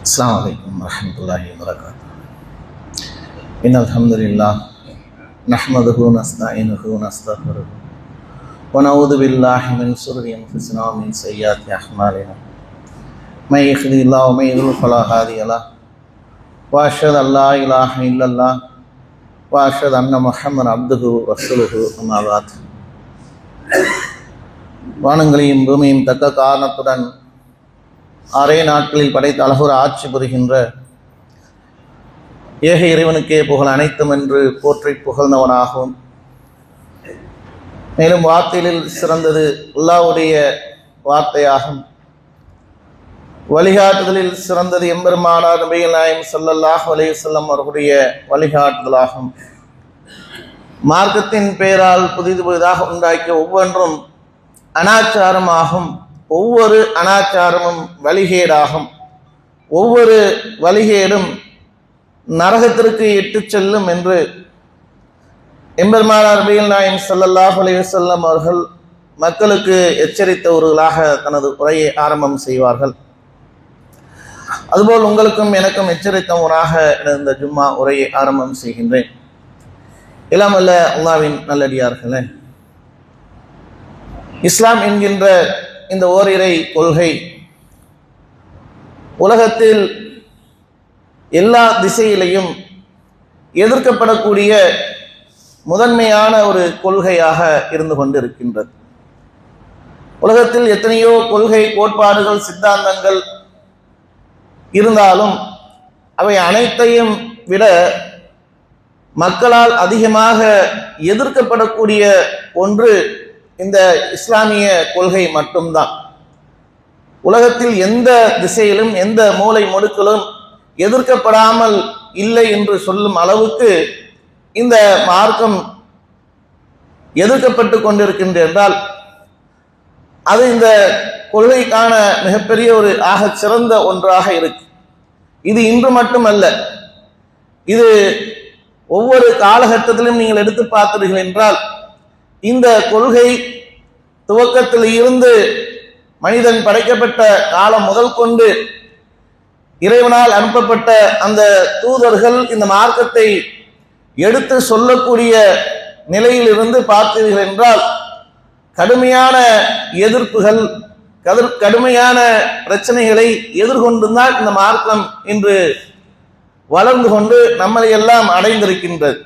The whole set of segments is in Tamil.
अस्सलामु अलैकुम वरहमतुल्लाहि वबरकातुहू। इन्नल हम्दुलिल्लाह नहमदुहु व नस्तईनुहु व नस्तगफिरुहु व नऊज़ु बिल्लाहि मिन शुरूरि अनफुसिना व मिन सय्यिआति अअमालिना। मैं यहदिल्लाहु व युद्लिल फला हादिय लहु व अशहदु अल्ला इलाहा इल्लल्लाह व अशहदु अन्न मुहम्मदन अब्दुहु व रसूलुहु अम्मा बअद। வானங்களையும் பூமியும் தக்க காரணத்துடன் அரை நாட்களில் படைத்த அழகுற ஆட்சி புரிகின்ற ஏக இறைவனுக்கே புகழ் அனைத்தும் என்று போற்றி புகழ்ந்தவனாகும். மேலும் வார்த்தைகளில் சிறந்தது அல்லாஹ்வுடைய வார்த்தையாகும். வழிகாட்டுதலில் சிறந்தது எம்பெருமானார் நபிகள் நாயகம் ஸல்லல்லாஹு அலைஹி வஸல்லம் அவர்களுடைய வழிகாட்டுதலாகும். மார்க்கத்தின் பெயரால் புதிதாக உண்டாக்கிய ஒவ்வொன்றும் அனாச்சாரமாகும். ஒவ்வொரு அனாச்சாரமும் வழிகேடாகும். ஒவ்வொரு வழிகேடும் நரகத்திற்கு இட்டு செல்லும் என்று எம்பெருமானார் நபிகள் நாயகம் ஸல்லல்லாஹு அலைஹி வஸல்லம் அவர்கள் மக்களுக்கு எச்சரித்தவர்களாக தனது உரையை ஆரம்பம் செய்வார்கள். அதுபோல் உங்களுக்கும் எனக்கும் எச்சரித்தவராக இந்த ஜும்மா உரையை ஆரம்பம் செய்கின்றேன். எல்லாம் அல்ல அல்லாஹ்வின் நல்லடியார்களே, இஸ்லாம் என்கின்ற இந்த ஓரிரை கொள்கை உலகத்தில் எல்லா திசையிலையும் எதிர்க்கப்படக்கூடிய முதன்மையான ஒரு கொள்கையாக இருந்து கொண்டிருக்கின்றது. உலகத்தில் எத்தனையோ கொள்கை கோட்பாடுகள் சித்தாந்தங்கள் இருந்தாலும் அவை அனைத்தையும் விட மக்களால் அதிகமாக எதிர்க்கப்படக்கூடிய ஒன்று இந்த இஸ்லாமிய கொள்கை மட்டும்தான். உலகத்தில் எந்த திசையிலும் எந்த மூலை முடுக்கிலும் எதிர்க்கப்படாமல் இல்லை என்று சொல்லும் அளவுக்கு இந்த மார்க்கம் எதிர்க்கப்பட்டு கொண்டிருக்கின்ற என்றால் அது இந்த கொள்கைக்கான மிகப்பெரிய ஒரு ஆகச் சிறந்த ஒன்றாக இருக்கு. இது இன்று மட்டுமல்ல, இது ஒவ்வொரு காலகட்டத்திலும் நீங்கள் எடுத்து பார்த்தீர்கள் என்றால் இந்த கொள்கை துவக்கத்தில் இருந்து மனிதன் படைக்கப்பட்ட காலம் முதல் கொண்டு இறைவனால் அனுப்பப்பட்ட அந்த தூதர்கள் இந்த மார்க்கத்தை எடுத்து சொல்லக்கூடிய நிலையில் இருந்து பார்த்தீர்கள் என்றால் கடுமையான எதிர்ப்புகள் கடுமையான பிரச்சனைகளை எதிர்கொண்டுதான் இந்த மார்க்கம் இன்று வளர்ந்து கொண்டு நம்மளை எல்லாம் அடைந்திருக்கின்றது.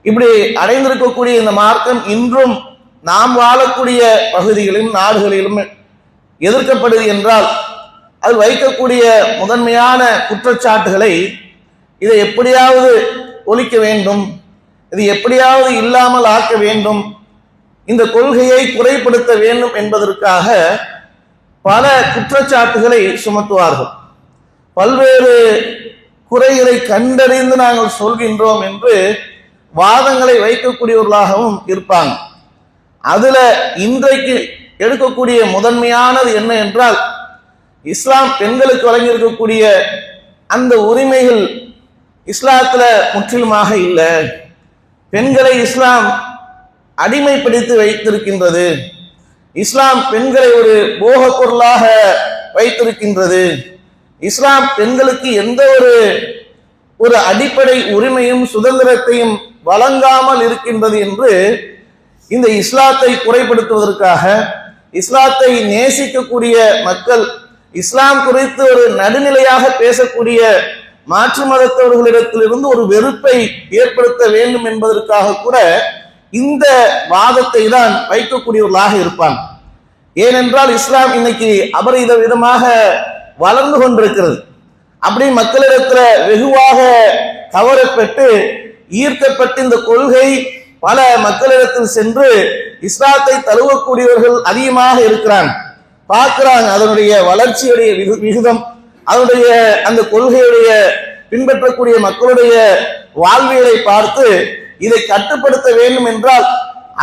இப்படி அடைந்திருக்கக்கூடிய இந்த மார்க்கம் இன்றும் நாம் வாழக்கூடிய பகுதிகளிலும் நாடுகளிலும் எதிர்க்கப்படுது என்றால் அது வைக்கக்கூடிய முதன்மையான குற்றச்சாட்டுகளை இதை எப்படியாவது ஒழிக்க வேண்டும், இது எப்படியாவது இல்லாமல் ஆக்க வேண்டும், இந்த கொள்கையை குறைப்படுத்த வேண்டும் என்பதற்காக பல குற்றச்சாட்டுகளை சுமத்துவார்கள். பல்வேறு குறைகளை கண்டறிந்து நாங்கள் சொல்கின்றோம் என்று வாதங்களை வைக்கக்கூடியவர்களாகவும் இருப்பாங்க. அதுல இன்றைக்கு எடுக்கக்கூடிய முதன்மையானது என்ன என்றால் இஸ்லாம் பெண்களுக்கு வழங்கியிருக்கக்கூடிய அந்த உரிமைகள் இஸ்லாத்துல முற்றிலுமாக இல்லை. பெண்களை இஸ்லாம் அடிமைப்படுத்தி வைத்திருக்கின்றது. இஸ்லாம் பெண்களை ஒரு போக பொருளாக வைத்திருக்கின்றது. இஸ்லாம் பெண்களுக்கு எந்த ஒரு அடிப்படை உரிமையும் சுதந்திரத்தையும் வழங்காமல் இருக்கின்றது என்று இந்த இஸ்லாத்தை குறைப்படுத்துவதற்காக இஸ்லாத்தை நேசிக்கக்கூடிய மக்கள், இஸ்லாம் குறித்து ஒரு நடுநிலையாக பேசக்கூடிய மாற்று மதத்தவர்களிடத்திலிருந்து ஒரு வெறுப்பை ஏற்படுத்த வேண்டும் என்பதற்காக கூட இந்த வாதத்தை தான் வைக்கக்கூடியவர்களாக இருப்பாங்க. ஏனென்றால் இஸ்லாம் இன்னைக்கு அபரித விதமாக வளர்ந்து கொண்டிருக்கிறது. அப்படி மக்களிடத்துல வெகுவாக கவரப்பட்டு ஈர்க்கப்பட்டு இந்த கொள்கை பல மக்களிடத்தில் சென்று இஸ்லாத்தை தழுவக்கூடியவர்கள் அதிகமாக இருக்கிறாங்க. பார்க்கிறாங்க அதனுடைய வளர்ச்சியுடைய விகிதம், அதனுடைய அந்த கொள்கையுடைய பின்பற்றக்கூடிய மக்களுடைய வாழ்வியலை பார்த்து இதை கட்டுப்படுத்த வேண்டும் என்றால்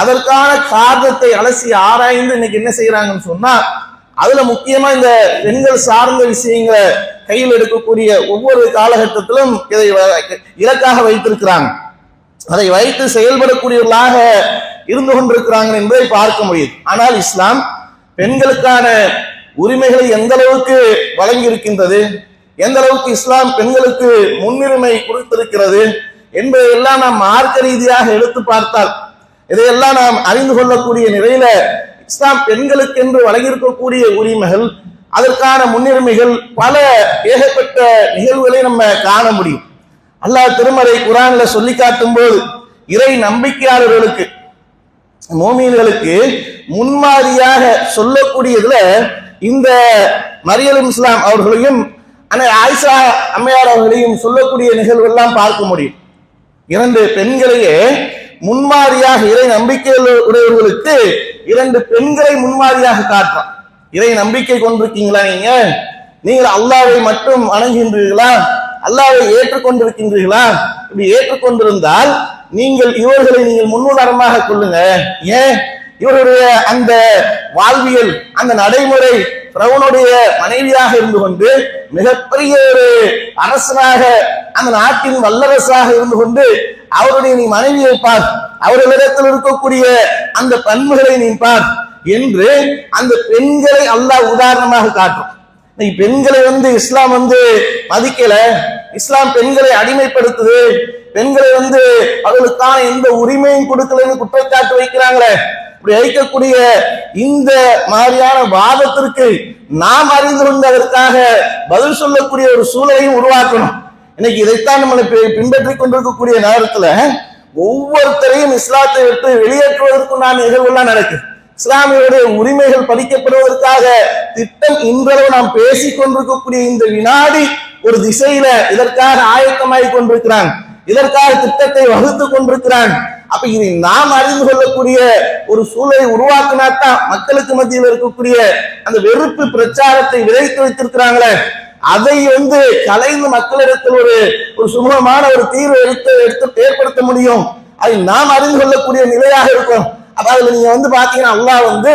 அதற்கான காரணத்தை அலசி ஆராய்ந்து இன்னைக்கு என்ன செய்யறாங்கன்னு சொன்னா அதுல முக்கியமா இந்த பெண்கள் சார்ந்த விஷயங்களை கையில் எடுக்கக்கூடிய ஒவ்வொரு காலகட்டத்திலும் இதை இலக்காக வைத்திருக்கிறாங்க. அதை வைத்து செயல்படக்கூடியவர்களாக இருந்து கொண்டிருக்கிறாங்க என்பதை பார்க்க முடியுது. ஆனால் இஸ்லாம் பெண்களுக்கான உரிமைகளை எந்த அளவுக்கு வழங்கி இருக்கின்றது, எந்த அளவுக்கு இஸ்லாம் பெண்களுக்கு முன்னுரிமை கொடுத்திருக்கிறது என்பதையெல்லாம் நாம் மார்க்க ரீதியாக எடுத்து பார்த்தால் இதையெல்லாம் நாம் அறிந்து கொள்ளக்கூடிய நிலையில இஸ்லாம் பெண்களுக்கு என்று வழங்கியிருக்கக்கூடிய உரிமைகள், அதற்கான முன்னுரிமைகள் பல ஏகப்பட்ட நிகழ்வுகளை நம்ம காண முடியும். அல்லாஹ் திருமறை குர்ஆன்ல சொல்லி காட்டும் போது இறை நம்பிக்கையாளர்களுக்கு, மோமீன்களுக்கு முன்மாதிரியாக சொல்லக்கூடியதுல இந்த மரியல் இஸ்லாம் அவர்களையும் ஆயிஷா அம்மையார் அவர்களையும் சொல்லக்கூடிய நிகழ்வு எல்லாம் பார்க்க முடியும். இரண்டு பெண்களையே முன்மாதிரியாக, இறை நம்பிக்கை உடையவர்களுக்கு இரண்டு பெண்களை முன்மாதிரியாக காட்டுறான். இறை நம்பிக்கை கொண்டிருக்கீங்களா, நீங்கள் அல்லாஹ்வை மட்டும் வணங்குகின்றீர்களா, அல்லாஹ்வை ஏற்றுக்கொண்டிருக்கின்றீர்களா? இப்படி ஏற்றுக்கொண்டிருந்தால் நீங்கள் இவர்களை நீங்கள் முன்னுதாரணமாக கொள்ளுங்க. ஏன்? இவருடைய அந்த வாழ்வியல், அந்த நடைமுறை, பிரவுனுடைய மனைவியாக இருந்து கொண்டு மிகப்பெரிய ஒரு அரசனாக, அந்த நாட்டின் வல்லரசாக இருந்து கொண்டு அவருடைய நீ மனைவியை பார், அவர்களிடத்தில் இருக்கக்கூடிய அந்த பண்புகளை நீ பார் என்று அந்த பெண்களை அல்லாஹ் உதாரணமாக காட்டும். பெண்களை இஸ்லாம் மதிக்கல, இஸ்லாம் பெண்களை அடிமைப்படுத்துது, பெண்களை அவர்களுக்கான எந்த உரிமையும் கொடுக்கலன்னு குற்றச்சாட்டு வைக்கிறாங்களே. இப்படி வைக்கக்கூடிய இந்த மாதிரியான வாதத்திற்கு நாம் அறிந்து கொண்டு அதற்காக பதில் சொல்லக்கூடிய ஒரு சூழலையும் உருவாக்கணும். இன்னைக்கு இதைத்தான் நம்மளை பின்பற்றி கொண்டிருக்கக்கூடிய நேரத்துல ஒவ்வொருத்தரையும் இஸ்லாத்தை விட்டு வெளியேற்றுவதற்குண்டான நிகழ்வுலாம் நடக்குது. இஸ்லாமியருடைய உரிமைகள் பறிக்கப்படுவதற்காக திட்டம் இன்றளவு நாம் பேசிக் கொண்டிருக்கக்கூடிய இந்த வினாடி ஒரு திசையில இதற்காக ஆயத்தமாய் கொண்டிருக்கிறான், இதற்காக திட்டத்தை வகுத்து கொண்டிருக்கிறான். அப்ப இதை நாம் அறிந்து கொள்ளக்கூடிய ஒரு சூழலை உருவாக்கினாத்தான் மக்களுக்கு மத்தியில் இருக்கக்கூடிய அந்த வெறுப்பு பிரச்சாரத்தை விதைத்து வைத்திருக்கிறாங்களே, அதை கலைந்து மக்களிடத்தில் ஒரு சுமூகமான ஒரு தீர்வை எடுத்து ஏற்படுத்த முடியும். அதை நாம் அறிந்து கொள்ளக்கூடிய நிலையாக இருக்கும். அதாவது நீங்க பாத்தீங்கன்னா அல்லாஹ்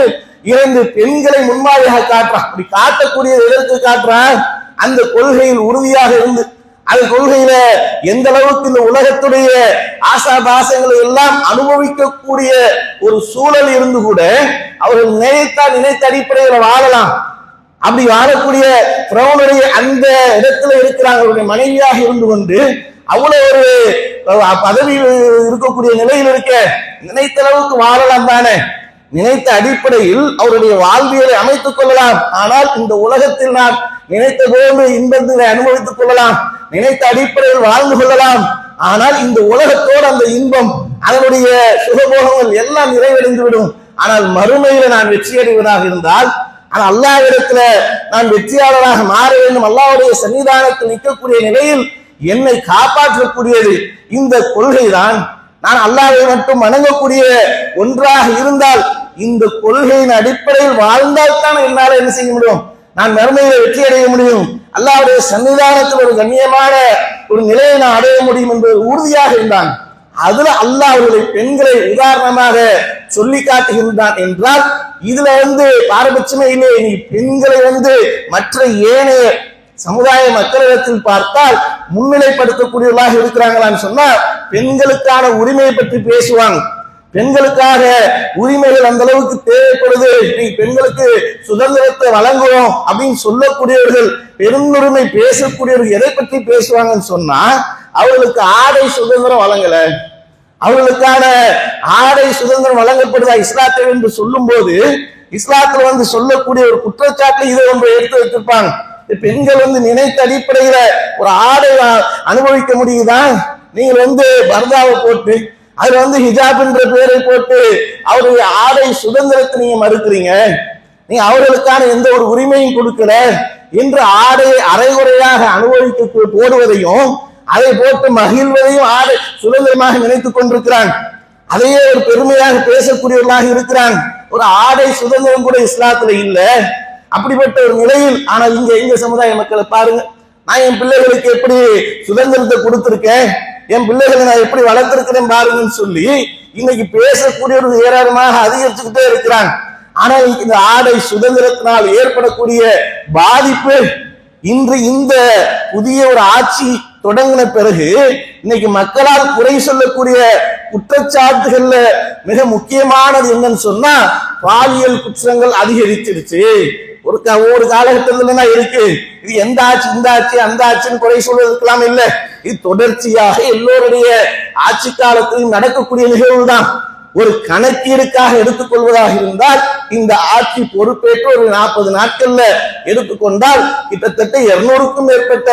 இரண்டு பெண்களை முன்மாதிரியாக காட்டுறான். அப்படி காட்டக்கூடிய எதற்கு காட்டுறான்? அந்த கொள்கையில் உறுதியாக இருந்து, அந்த கொள்கையில எந்த அளவுக்கு இந்த உலகத்துடைய ஆசாபாசங்களை எல்லாம் அனுபவிக்கக்கூடிய ஒரு சூழல் இருந்து கூட அவர்கள் நினைத்த அடிப்படையில் வாழலாம். அப்படி வாழக்கூடிய பிரவுனுடைய அந்த இடத்துல இருக்கிறாங்க. அவருடைய மனைவியாக இருந்து கொண்டு அவ்வளவு ஒரு பதவியில் இருக்கக்கூடிய நிலையில் இருக்க நினைத்த அளவுக்கு வாழலாம் தானே. நினைத்த அடிப்படையில் அவருடைய வாழ்வியலை அமைத்துக் கொள்ளலாம். ஆனால் இந்த உலகத்தில் நாம் நினைத்த போது இன்பத்தை அனுபவித்துக் கொள்ளலாம், நினைத்த அடிப்படையில் வாழ்ந்து கொள்ளலாம். ஆனால் இந்த உலகத்தோடு அந்த இன்பம், அதனுடைய சுகபோகங்கள் எல்லாம் நிறைவடைந்து விடும். ஆனால் மறுமையில நான் வெற்றி அடைவதாக இருந்தால், ஆனால் அல்லாஹ்விடத்துல நான் வெற்றியாளராக மாற வேண்டும், அல்லாஹ்வுடைய சன்னிதானத்தில் நிற்கக்கூடிய நிலையில் என்னை காப்பாற்றக்கூடியது இந்த கொள்கைதான். நான் அல்லாஹ்வை மட்டும் வணங்கக்கூடிய ஒன்றாக இருந்தால், இந்த கொள்கையின் அடிப்படையில் வாழ்ந்தால் தான் என்னால் என்ன செய்ய முடியும், நான் மறுமையில வெற்றி அடைய முடியும், அல்லாஹ்வுடைய சன்னிதானத்தில் ஒரு கண்ணியமான ஒரு நிலையை நான் அடைய முடியும் என்பது உறுதியாக இருந்தான். அதுல அல்லாஹ் அவர்களை பெண்களை உதாரணமாக சொல்லி காட்டுகின்றான் என்றால் இதுல பாரபட்சமே இல்லை. நீ பெண்களை மற்ற ஏனைய சமுதாய மக்களிடத்தில் பார்த்தால் முன்னிலைப்படுத்தக்கூடியவர்களாக இருக்கிறாங்களான்னு சொன்னா பெண்களுக்கான உரிமையை பற்றி பேசுவாங்க. பெண்களுக்காக உரிமைகள் அந்த அளவுக்கு தேவைப்படுது, நீ பெண்களுக்கு சுதந்திரத்தை வழங்குவோம் அப்படின்னு சொல்லக்கூடியவர்கள், பெருந்துரிமை பேசக்கூடியவர்கள் எதை பற்றி பேசுவாங்கன்னு சொன்னா அவர்களுக்கு ஆடை சுதந்திரம் வழங்கல, அவர்களுக்கான ஆடை சுதந்திரம் வழங்கப்படுதா இஸ்லாத்தை என்று சொல்லும் போது இஸ்லாத்துல சொல்லக்கூடிய ஒரு குற்றச்சாட்டு இதை எடுத்து வச்சிருப்பாங்க. பெண்கள் நினைத்த அடிப்படையில ஒரு ஆடை அனுபவிக்க முடியுதா? நீங்கள் பர்தாவை போட்டு அதுல ஹிஜாப் என்ற பெயரை போட்டு அவருடைய ஆடை சுதந்திரத்தை நீங்க மறுக்கிறீங்க, நீங்க அவர்களுக்கான எந்த ஒரு உரிமையும் கொடுக்கல என்று ஆடையை அரைகுறையாக அனுபவித்து போடுவதையும் அதை போட்டு மகிழ்வதையும் ஆடை சுதந்திரமாக நினைத்துக் கொண்டிருக்கிறான். அதையே ஒரு பெருமையாக பேசக்கூடியவர்களாக இருக்கிறான். ஒரு ஆடை சுதந்திரம் கூட இஸ்லாத்துல இல்ல. அப்படிப்பட்ட ஒரு நிலையில் ஆனால் எங்க சமுதாய மக்களை பாருங்க, நான் என் பிள்ளைகளுக்கு எப்படி சுதந்திரத்தை கொடுத்திருக்கேன், என் பிள்ளைகளை நான் எப்படி வளர்த்திருக்கிறேன் பாருங்கன்னு சொல்லி இன்னைக்கு பேசக்கூடியவர்கள் ஏராளமாக அதிகரிச்சுக்கிட்டே இருக்கிறாங்க. ஆனால் இந்த ஆடை சுதந்திரத்தினால் ஏற்படக்கூடிய பாதிப்பு இன்று இந்த புதிய ஒரு ஆட்சி தொடங்கின பிறகு இன்னைக்கு மக்களால் குறை சொல்லக்கூடிய குற்றச்சாட்டுகள்ல மிக முக்கியமானது என்னன்னு சொன்னா பாலியல் குற்றங்கள் அதிகரிச்சிருச்சு. ஒவ்வொரு காலகட்டத்துல தான் இருக்கு. இது எந்த ஆட்சி, இந்த ஆட்சி, அந்த ஆட்சின்னு குறை சொல்வதற்கெல்லாம் இல்ல. இது தொடர்ச்சியாக எல்லோருடைய ஆட்சி காலத்திலும் நடக்கக்கூடிய நிகழ்வு தான். ஒரு கணக்கீடுக்காக எடுத்துக்கொள்வதாக இருந்தால் இந்த ஆட்சி பொறுப்பேற்று ஒரு 40 நாட்கள்ல எடுத்துக்கொண்டால் கிட்டத்தட்ட 200க்கும் மேற்பட்ட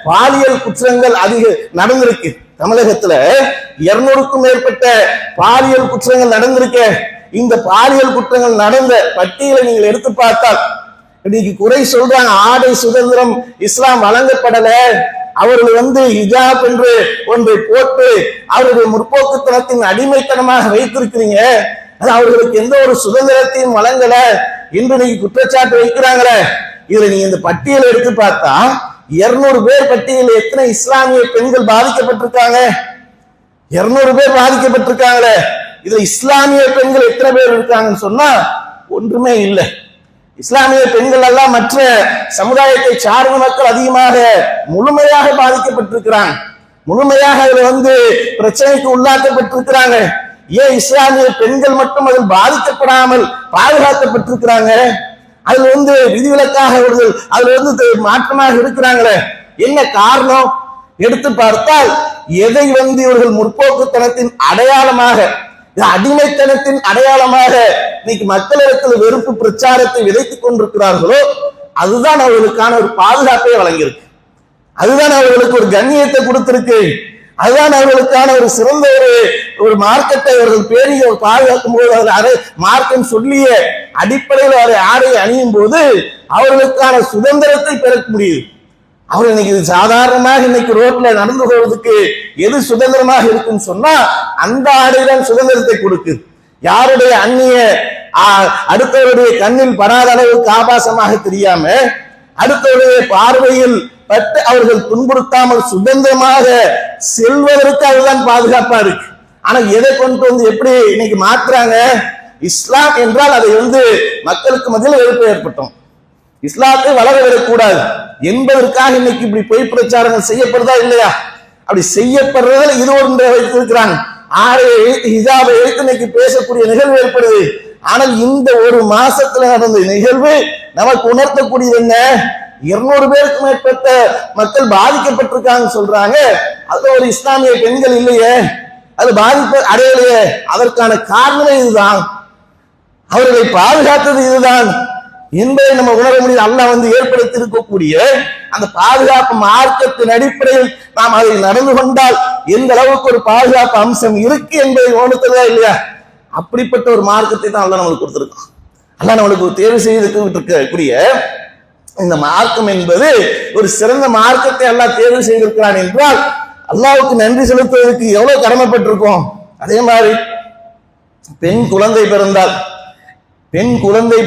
பாலியல் குற்றங்கள் அதிக நடந்திருக்கு. தமிழகத்துல 200க்கும் மேற்பட்ட பாலியல் குற்றங்கள் நடந்திருக்க. இந்த பாலியல் குற்றங்கள் நடந்த பட்டியலை நீங்கள் எடுத்து பார்த்தால் இன்னைக்கு குறை சொல்றாங்க, ஆடை சுதந்திரம் இஸ்லாம் வழங்கப்படல, அவர்கள் ஹிஜாப் என்று ஒன்றை போட்டு அவருடைய முற்போக்குத்தனத்தின் அடிமைத்தனமாக வைத்திருக்கிறீங்க, அது அவர்களுக்கு எந்த ஒரு சுதந்திரத்தையும் வழங்கல என்று நீங்க குற்றச்சாட்டு வைக்கிறாங்களே. இதுல நீங்க இந்த பட்டியலை எடுத்து பார்த்தா 200 பேர் பட்டியலில் எத்தனை இஸ்லாமிய பெண்கள் பாதிக்கப்பட்டிருக்காங்க? 200 பேர் பாதிக்கப்பட்டிருக்காங்களே. இதுல இஸ்லாமிய பெண்கள் எத்தனை பேர் இருக்காங்கன்னு சொன்னா ஒன்றுமே இல்லை. இஸ்லாமிய பெண்கள் எல்லாம் மற்ற சமுதாயத்தை சார்ந்த மக்கள் அதிகமாக முழுமையாக பாதிக்கப்பட்டிருக்கிறாங்க, முழுமையாக அதுல பிரச்சனைக்கு உள்ளாக்கப்பட்டிருக்கிறாங்க. ஏன் இஸ்லாமிய பெண்கள் மட்டும் அதில் பாதிக்கப்படாமல் பாதுகாக்கப்பட்டிருக்கிறாங்க? அதுல விதிவிலக்காக அவர்கள் அதுல மாற்றமாக இருக்கிறாங்களே, என்ன காரணம்? எடுத்து பார்த்தால் எதை இவர்கள் முற்போக்குத்தனத்தின் அடையாளமாக, அடிமைத்தனத்தின் அடையாளமாக இன்னைக்கு மக்களிடத்தில் வெறுப்பு பிரச்சாரத்தை விதைத்துக் கொண்டிருக்கிறார்களோ அதுதான் அவர்களுக்கான ஒரு பாதுகாப்பை வழங்கியிருக்கு, அதுதான் அவர்களுக்கு ஒரு கண்ணியத்தை கொடுத்திருக்கு, அதுதான் அவர்களுக்கான ஒரு சிறந்த ஒரு மார்க்கத்தை அவர்கள் பேணி பாதுகாக்கும் போது மார்க்கம் சொல்லிய அடிப்படையில் அவரை ஆடை அணியும் போது அவர்களுக்கான சுதந்திரத்தை பெற முடியுது. அவர் இன்னைக்கு சாதாரணமாக இன்னைக்கு ரோட்ல நடந்து போவதற்கு எது சுதந்திரமாக இருக்குன்னு சொன்னா அந்த ஆடைதான் சுதந்திரத்தை கொடுக்குது. யாருடைய அந்நிய அடுத்தவருடைய கண்ணில் படாத அளவுக்கு ஆபாசமாக தெரியாம அடுத்தவருடைய பார்வையில் பட்டு அவர்கள் துன்புறுத்தாமல் சுதந்திரமாக செல்வதற்கு அதுதான் பாதுகாப்பா இருக்கு. ஆனா எதை கொண்டு எப்படி இன்னைக்கு மாற்றுறாங்க? இஸ்லாம் என்றால் அதை மக்களுக்கு மத்தியில் வெறுப்பு ஏற்பட்டோம், இஸ்லாத்தை வளர விடக்கூடாது என்பதற்காக இன்னைக்கு இப்படி பொய் பிரச்சாரங்கள் செய்யப்படுதா இல்லையா? அப்படி செய்யப்படுறதுல இது ஒன்றை வைத்திருக்கிறாங்க, ஆடையை எழுத்து ஹிஜாபை எழுத்து இன்னைக்கு பேசக்கூடிய நிகழ்வு ஏற்படுது. ஆனால் இந்த ஒரு மாசத்துல நடந்த நிகழ்வு நமக்கு உணர்த்தக்கூடியது என்ன? 200 பேருக்கு மேற்பட்ட மக்கள் பாதிக்கப்பட்டிருக்காங்க சொல்றாங்க. அதுல ஒரு இஸ்லாமிய பெண்கள் இல்லையே, அது பாதிப்பு அடையலையே. அதற்கான காரணமே இதுதான், அவர்களை பாதுகாத்தது இதுதான் என்பதை நம்ம உணர முடியும். அல்லாஹ் ஏற்படுத்தி இருக்கக்கூடிய அந்த பாதுகாப்பு மார்க்கத்தின் அடிப்படையில் நாம் அதை நடந்து கொண்டால் எந்த அளவுக்கு ஒரு பாதுகாப்பு அம்சம் இருக்கு என்பதை உணர்த்ததா இல்லையா? அப்படிப்பட்ட ஒரு மார்க்கத்தை தான் அல்லாஹ் நம்மளுக்கு கொடுத்திருக்கான். அல்லாஹ் நம்மளுக்கு தேர்வு செய்திருக்கக்கூடிய இந்த மார்க்கம் என்பது ஒரு சிறந்த மார்க்கத்தை அல்லாஹ் தேர்வு செய்திருக்கிறான் என்றால் அல்லாஹ்வுக்கு நன்றி செலுத்துவதற்கு எவ்வளவு கடமைப்பட்டிருக்கோம். அதே மாதிரி பெண் குழந்தை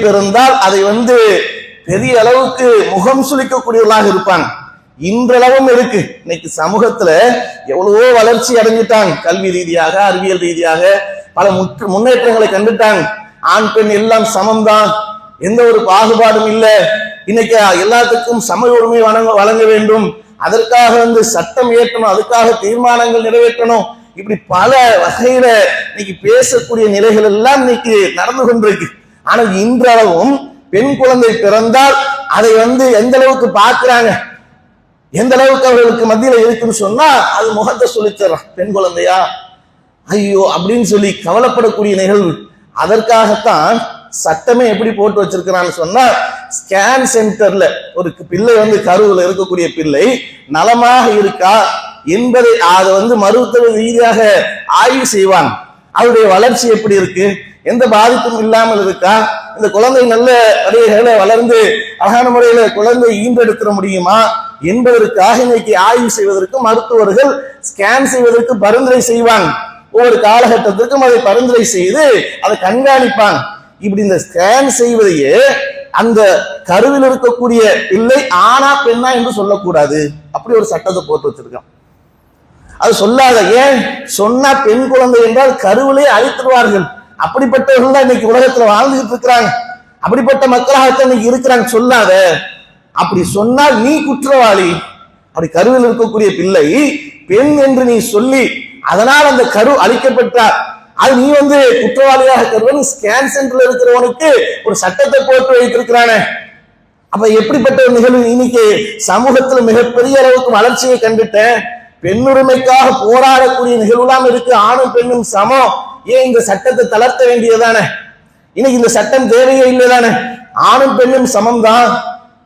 பிறந்தால் அதை பெரிய அளவுக்கு முகம் சுளிக்கக்கூடியவர்களாக இருப்பாங்க. இன்றளவும் இருக்கு. இன்னைக்கு சமூகத்துல எவ்வளவோ வளர்ச்சி அடைஞ்சிட்டாங்க, கல்வி ரீதியாக அறிவியல் ரீதியாக பல முன்னேற்றங்களை கண்டுட்டாங்க. ஆண் பெண் எல்லாம் சமம்தான், எந்த ஒரு பாகுபாடும் இல்லை. இன்னைக்கு எல்லாத்துக்கும் சம உரிமை வழங்க வேண்டும், அதற்காக சட்டம் இயற்றணும், அதுக்காக தீர்மானங்கள் நிறைவேற்றணும். இப்படி பல வகையில இன்னைக்கு பேசக்கூடிய நிலைகள் எல்லாம் இன்னைக்கு நடந்து கொண்டிருக்கு. ஆனால் இன்றளவும் பெண் குழந்தை பிறந்தால் அதை எந்த அளவுக்கு பார்க்கிறாங்க, எந்த அளவுக்கு அவர்களுக்கு மத்தியில இருக்குன்னு சொன்னா அது முகத்தை சொல்லித்தர்றான். பெண் குழந்தையா ஐயோ அப்படின்னு சொல்லி கவலைப்படக்கூடிய நிகழ்வு. அதற்காகத்தான் சட்டமே எப்படி போட்டு வச்சிருக்கிறான்னு சொன்னா, ஸ்கேன் சென்டர்ல ஒரு பிள்ளை கருவில் இருக்கக்கூடிய பிள்ளை நலமாக இருக்கா என்பதை அதை மருத்துவ ரீதியாக ஆய்வு செய்வாங்க. அவருடைய வளர்ச்சி எப்படி இருக்கு, எந்த பாதிப்பும் இல்லாமல் இருக்கா, இந்த குழந்தை நல்ல வழிகளை வளர்ந்து அழகான முறையில குழந்தை ஈன்றெடுக்க முடியுமா என்பதற்காக இன்னைக்கு ஆய்வு செய்வதற்கு மருத்துவர்கள் ஸ்கேன் செய்வதற்கு பரிந்துரை செய்வாங்க. ஒவ்வொரு காலகட்டத்திற்கும் அதை பரிந்துரை செய்து அதை கண்காணிப்பாங்க. இப்படி இந்த ஸ்கேன் செய்வதையே அந்த கருவில் இருக்கக்கூடிய பிள்ளை ஆனா பெண்ணா என்று சொல்லக்கூடாது, அப்படி ஒரு சட்டத்தை போட்டு வச்சிருக்கான். அது சொல்லாத, ஏன் சொன்னா பெண் குழந்தை என்றால் கருவிலே அழித்துடுவார்கள். அப்படிப்பட்டவர்கள் தான் இன்னைக்கு உலகத்துல வாழ்ந்துகிட்டு இருக்கிறாங்க, அப்படிப்பட்ட மக்களாகத்தான் இன்னைக்கு இருக்கிறாங்க. சொல்லாத, அப்படி சொன்னால் நீ குற்றவாளி. அப்படி கருவில் இருக்கக்கூடிய பிள்ளை பெண் என்று நீ சொல்லி அதனால் அந்த கரு அழிக்கப்பட்டார், அது நீ குற்றவாளியாக கருவன். ஸ்கேன் சென்டர்ல இருக்கிறவனுக்கு ஒரு சட்டத்தை போட்டு வைத்திருக்கிறானே, அப்ப எப்படிப்பட்ட ஒரு நிகழ்வு இன்னைக்கு சமூகத்துல மிகப்பெரிய அளவுக்கு வளர்ச்சியை கண்டுட்டேன். பெண்ணுரிமைக்காக போராடக்கூடிய நிகழ்வுலாம் இருக்கு. ஆணும் பெண்ணும் சமம். ஏன் இந்த சட்டத்தை தளர்த்த வேண்டியதானே? இன்னைக்கு இந்த சட்டம் தேவையே இல்லை தானே? ஆணும் பெண்ணும் சமம் தான்.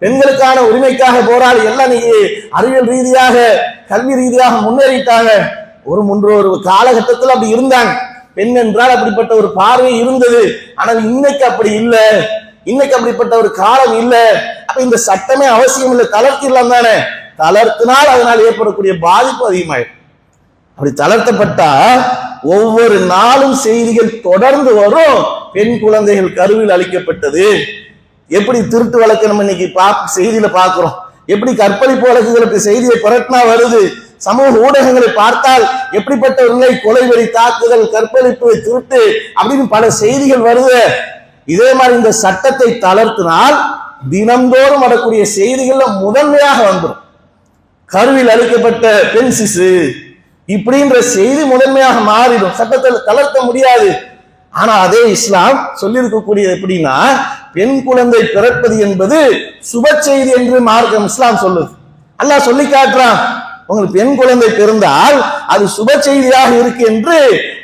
பெண்களுக்கான உரிமைக்காக போராடி எல்லாம் நீங்க அறிவியல் ரீதியாக கல்வி ரீதியாக முன்னேறிட்டாங்க. ஒரு காலகட்டத்தில் அப்படி இருந்தாங்க. பெண் என்றால் அப்படிப்பட்ட ஒரு பார்வை இருந்தது. ஆனால் இன்னைக்கு அப்படி இல்லை. இன்னைக்கு அப்படிப்பட்ட ஒரு காலம் இல்லை. அப்ப இந்த சட்டமே அவசியம் இல்லை, தளர்த்திடலாம் தானே? தளர்த்தினால் அதனால் ஏற்படக்கூடிய பாதிப்பு அதிகமாயிடும். அப்படி தளர்த்தப்பட்டா ஒவ்வொரு நாளும் செய்திகள் தொடர்ந்து வரும். பெண் குழந்தைகள் கருவில் அளிக்கப்பட்டது, எப்படி திருட்டு வழக்கு நம்ம இன்னைக்கு செய்தியில பாக்குறோம், எப்படி கற்பழிப்பு வழக்குகளுக்கு செய்தியை புரட்டினா வருது. சமூக ஊடகங்களை பார்த்தால் எப்படிப்பட்ட ஒரு நிலை, கொலைவெறி தாக்குதல், கற்பழிப்பு, திருட்டு அப்படின்னு பல செய்திகள் வருது. இதே மாதிரி இந்த சட்டத்தை தளர்த்தினால் தினந்தோறும் வரக்கூடிய செய்திகள்ல முதன்மையாக வந்துடும் கருவில் அளிக்கப்பட்ட பெண் சிசு இப்படின்ற செய்தி முதன்மையாக மாறிடும். சட்டத்தை தளர்த்த முடியாது. ஆனா அதே இஸ்லாம் சொல்லியிருக்கக்கூடியது எப்படின்னா, பெண் குழந்தை பிறப்பது என்பது சுப செய்தி என்று மார்க்கம் இஸ்லாம் சொல்லுது. அல்லாஹ் சொல்லி காட்டுறான், உங்களுக்கு பெண் குழந்தை பிறந்தால் அது சுப செய்தியாக இருக்கு என்று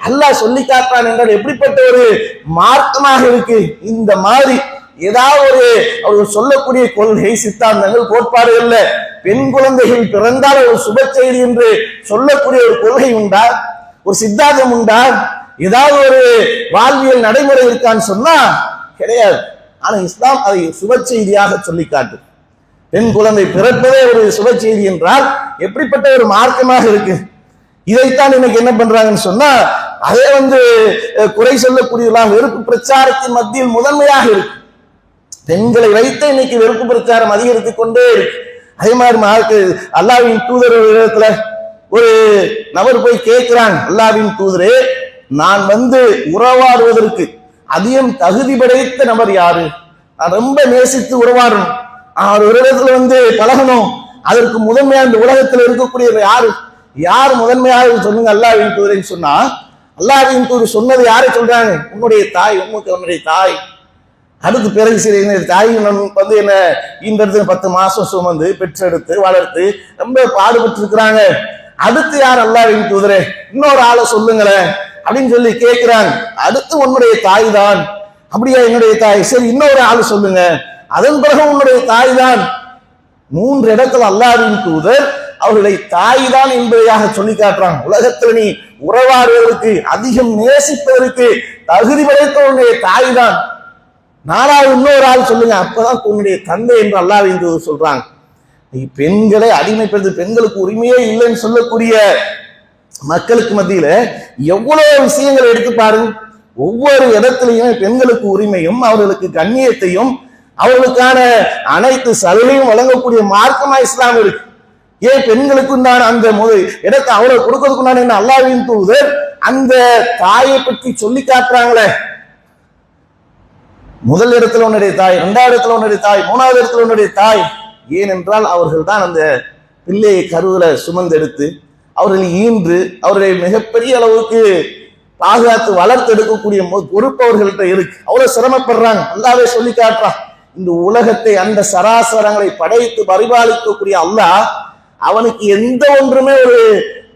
அல்லாஹ் சொல்லி காட்டுறான் என்றால் எப்படிப்பட்ட ஒரு மார்க்கமாக இருக்கு. இந்த மாதிரி ஏதாவது அவர்கள் சொல்லக்கூடிய கொள்கை, சித்தாந்தங்கள், கோட்பாடுகள்ல பெண் குழந்தைகள் பிறந்தால் ஒரு சுப செய்தி என்று சொல்லக்கூடிய ஒரு கொள்கை உண்டா? ஒரு சித்தாந்தம் உண்டா? ஏதாவது ஒரு வாழ்வியல் நடைமுறை இருக்கான்னு சொன்னா கிடையாது. ஆனா இஸ்லாம் அதை சுப செய்தியாக சொல்லி காட்டு. பெண் குழந்தை பிறப்பதே ஒரு சுப செய்தி என்றால் எப்படிப்பட்ட ஒரு மார்க்கமாக இருக்கு. இதைத்தான் இன்னைக்கு என்ன பண்றாங்கன்னு சொன்னா, அதே குறை சொல்லக்கூடியவர்களாக வெறுப்பு பிரச்சாரத்தின் மத்தியில் முதன்மையாக இருக்கு. பெண்களை வைத்து இன்னைக்கு வெறுப்பு பிரச்சாரம் அதிகரித்துக் கொண்டே இருக்கு. அதே மாதிரி அல்லாஹ்வின் தூதர் இடத்துல ஒரு நபர் போய் கேட்கிறாங்க, அல்லாஹ்வின் தூதரே, நான் உறவாடுவதற்கு அதிகம் தகுதி படைத்த நபர் யாரு? நான் ரொம்ப நேசித்து உறவாடணும், அவர் ஒரு இடத்துல பழகணும், அதற்கு முதன்மையா இந்த உலகத்தில் இருக்கக்கூடிய யார் முதன்மையாக சொல்லுங்க அல்லாஹ்வின் தூதர்ன்னு சொன்னா, அல்லாஹ்வின் தூதர் சொன்னது யாரை சொல்றாங்க? உன்னுடைய தாய், உன்னுடைய தாய். அதுக்கு பிறகு சரி, தாய் என்ன இந்த இடத்துல 10 மாசம் சுமந்து பெற்றெடுத்து வளர்த்து ரொம்ப பாடுபட்டு இருக்கிறாங்க. அடுத்து யார் அல்லாஹ்வின் தூதரே? இன்னொரு ஆளை சொல்லுங்களேன் அப்படின்னு சொல்லி கேட்கிறாங்க. அடுத்து உன்னுடைய தாய் தான். அப்படியா, என்னுடைய தாய். சரி, இன்னொரு ஆளு சொல்லுங்க. அதன் பிறகு உன்னுடைய தாய் தான். 3 இடத்துல அல்லாஹ்வின் தூதர் அவர்களை தாய் தான் என்பதையாக சொல்லி காட்டுறாங்க. உலகத்தில் நீ உறவாடுவதற்கு அதிகம் நேசிப்பதற்கு தகுதி படைத்த உன்னுடைய தாய் தான். 4வது இன்னொரு ஆள் சொல்லுங்க, அப்பதான் உன்னுடைய தந்தை என்று அல்லாஹ்வின் தூதர் சொல்றாங்க. நீ பெண்களை அடிமைப்படுத்த, பெண்களுக்கு உரிமையே இல்லைன்னு சொல்லக்கூடிய மக்களுக்கு மத்தியில எவ்வளவு விஷயங்களை எடுத்து பாருங்க. ஒவ்வொரு இடத்திலையும் பெண்களுக்கு உரிமையும் அவர்களுக்கு கண்ணியத்தையும் அவர்களுக்கான அனைத்து சலுகையும் வழங்கக்கூடிய மார்க்கமா இஸ்லாம் இருக்கு. ஏன் பெண்களுக்கு உண்டான அந்த இடத்தை அவ்வளவு கொடுக்கறதுக்குண்டான என்ன அல்லாஹ்வின் தூதர் அந்த தாயை பற்றி சொல்லி காட்டுறாங்களே. முதல் இடத்துல உன்னுடைய தாய், 2வது இடத்துல உன்னுடைய தாய், 3வது இடத்துல உன்னுடைய தாய். ஏனென்றால் அவர்கள் தான் அந்த பிள்ளையை கருவில சுமந்தெடுத்து அவர்களை ஈன்று அவர்களை மிகப்பெரிய அளவுக்கு பாதுகாத்து வளர்த்து எடுக்கக்கூடிய பொறுப்பு அவர்கள்ட்ட இருக்கு. அவ்வளவு சிரமப்படுறாங்க. அல்லாஹ்வே சொல்லி காட்டுறான், இந்த உலகத்தை அந்த சராசரங்களை படைத்து பரிபாலிக்கக்கூடிய அல்லாஹ், அவனுக்கு எந்த ஒன்றுமே ஒரு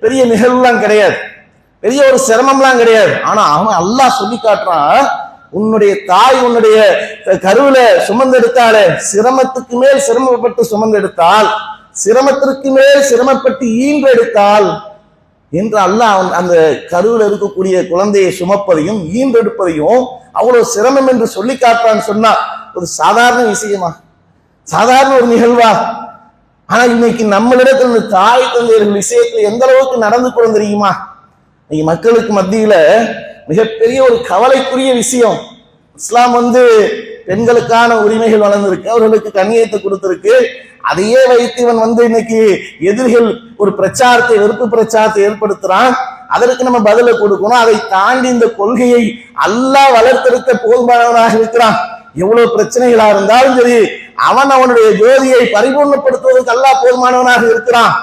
பெரிய நிகழ்வுலாம் கிடையாது, பெரிய ஒரு சிரமம்லாம் கிடையாது. ஆனா அவன் அல்லாஹ் சொல்லி காட்டுறான், உன்னுடைய தாய் உன்னுடைய கருவில சுமந்தெடுத்தாலே, சிரமத்துக்கு மேல் சிரமப்பட்டு சுமந்தெடுத்தால், சிரமத்திற்கு மேல் சிரமப்பட்டு ஈன்றெடுத்தால் என்று அல்லாஹ் அந்த கருவில் இருக்கக்கூடிய குழந்தையை சுமப்பதையும் ஈன்றெடுப்பதையும் அவ்வளவு சிரமம் என்று சொல்லி காட்டுறான்னு சொன்னா ஒரு சாதாரண விஷயமா, சாதாரண ஒரு நிகழ்வா? ஆனா இன்னைக்கு நம்மளிடத்துல தாய் தந்தையர்கள் விஷயத்துல எந்த அளவுக்கு நடந்து கொள்ள தெரியுமா? இன்னைக்கு மக்களுக்கு மத்தியில மிகப்பெரிய ஒரு கவலைக்குரிய விஷயம். இஸ்லாம் பெண்களுக்கான உரிமைகள் வளர்ந்திருக்கு, அவர்களுக்கு கண்ணியத்தை கொடுத்திருக்கு. அதையே வைத்து இவன் இன்னைக்கு எதிரிகள் ஒரு பிரச்சாரத்தை, வெறுப்பு பிரச்சாரத்தை ஏற்படுத்துறான். அதற்கு நம்ம பதில கொடுக்கணும். அதை தாண்டி இந்த கொள்கையை அல்லாஹ் வளர்த்தெடுக்க போதுமானவனாக இருக்கிறான். எவ்வளவு பிரச்சனைகளா இருந்தாலும் சரி, அவனுடைய ஜோதியை பரிபூர்ணப்படுத்துவதற்கு அல்லாஹ் போதுமானவனாக இருக்கிறான்.